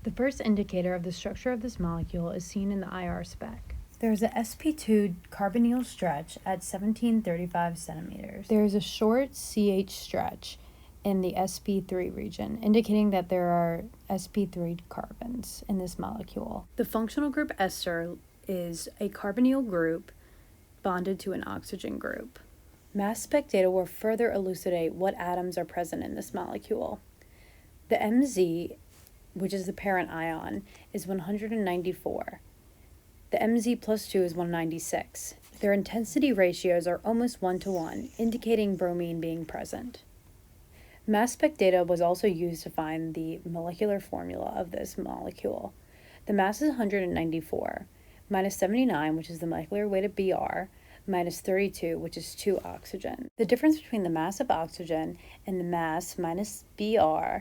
The first indicator of the structure of this molecule is seen in the IR spec. There is a sp2 carbonyl stretch at 1735 centimeters. There is a short CH stretch in the sp3 region, indicating that there are sp3 carbons in this molecule. The functional group ester is a carbonyl group bonded to an oxygen group. Mass spec data will further elucidate what atoms are present in this molecule. The MZ, which is the parent ion, is 194. The MZ plus 2 is 196. Their intensity ratios are almost 1-to-1, indicating bromine being present. Mass spec data was also used to find the molecular formula of this molecule. The mass is 194, minus 79, which is the molecular weight of Br, minus 32, which is 2 oxygen. The difference between the mass of oxygen and the mass minus Br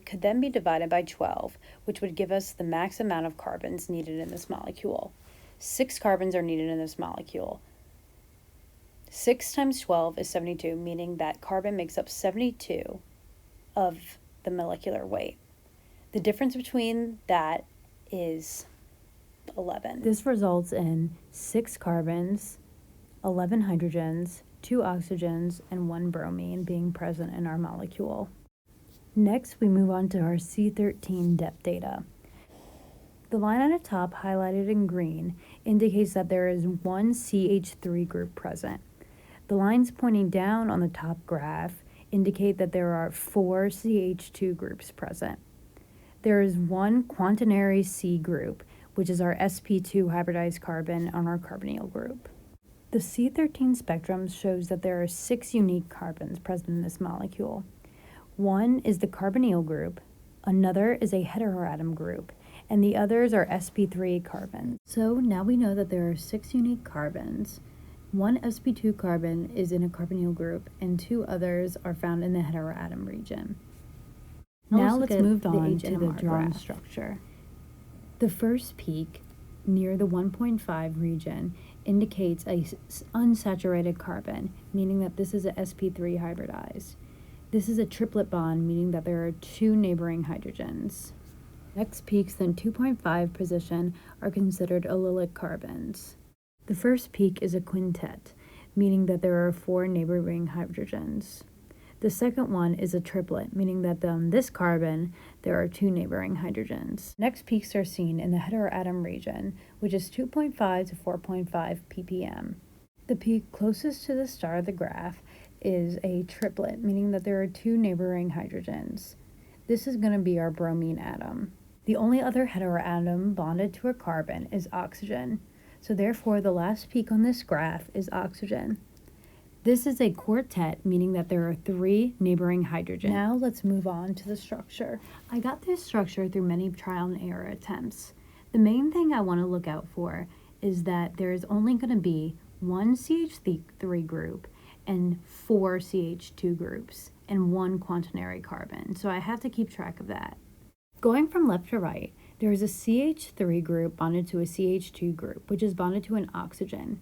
could then be divided by 12, which would give us the max amount of carbons needed in this molecule. 6 carbons are needed in this molecule. 6 times 12 is 72, meaning that carbon makes up 72 of the molecular weight. The difference between that is 11. This results in 6 carbons, 11 hydrogens, 2 oxygens, and 1 bromine being present in our molecule. Next, we move on to our C13 depth data. The line at the top, highlighted in green, indicates that there is one CH3 group present. The lines pointing down on the top graph indicate that there are 4 CH2 groups present. There is one quaternary C group, which is our sp2 hybridized carbon on our carbonyl group. The C13 spectrum shows that there are 6 unique carbons present in this molecule. One is the carbonyl group, another is a heteroatom group, and the others are sp3 carbons. So now we know that there are 6 unique carbons. One sp2 carbon is in a carbonyl group, and 2 others are found in the heteroatom region. Now let's move on to the drawn structure. The first peak near the 1.5 region indicates a unsaturated carbon, meaning that this is a sp3 hybridized. This is a triplet bond, meaning that there are 2 neighboring hydrogens. Next peaks in 2.5 position are considered allylic carbons. The first peak is a quintet, meaning that there are 4 neighboring hydrogens. The second one is a triplet, meaning that on this carbon, there are 2 neighboring hydrogens. Next peaks are seen in the heteroatom region, which is 2.5 to 4.5 ppm. The peak closest to the star of the graph is a triplet, meaning that there are 2 neighboring hydrogens. This is going to be our bromine atom. The only other heteroatom bonded to a carbon is oxygen, so therefore the last peak on this graph is oxygen. This is a quartet, meaning that there are 3 neighboring hydrogens. Now let's move on to the structure. I got this structure through many trial and error attempts. The main thing I want to look out for is that there is only going to be 1 CH3 group and 4 CH2 groups and 1 quaternary carbon, so I have to keep track of that. Going from left to right, there is a CH3 group bonded to a CH2 group, which is bonded to an oxygen.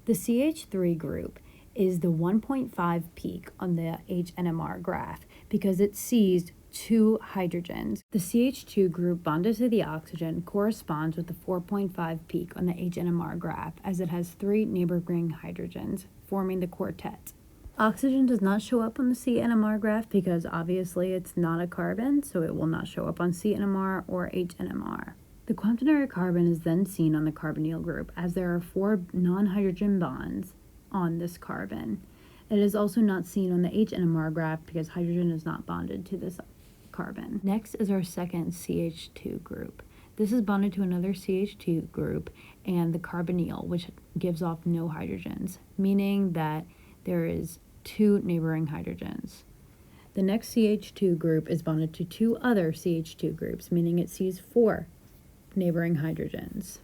The CH3 group is the 1.5 peak on the NMR graph because it sees 2 hydrogens. The CH2 group bonded to the oxygen corresponds with the 4.5 peak on the NMR graph as it has 3 neighboring hydrogens, forming the quartet. Oxygen does not show up on the CNMR graph because obviously it's not a carbon, so it will not show up on CNMR or HNMR. The quaternary carbon is then seen on the carbonyl group as there are 4 non-hydrogen bonds on this carbon. It is also not seen on the HNMR graph because hydrogen is not bonded to this carbon. Next is our second CH2 group. This is bonded to another CH2 group and the carbonyl, which gives off no hydrogens, meaning that there is 2 neighboring hydrogens. The next CH2 group is bonded to 2 other CH2 groups, meaning it sees 4 neighboring hydrogens.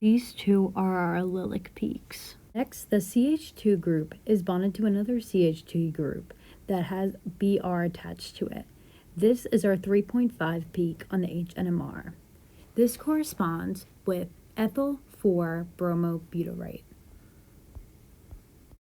These 2 are our allylic peaks. Next, the CH2 group is bonded to another CH2 group that has Br attached to it. This is our 3.5 peak on the HNMR. This corresponds with Ethyl 4-Bromobutyrate.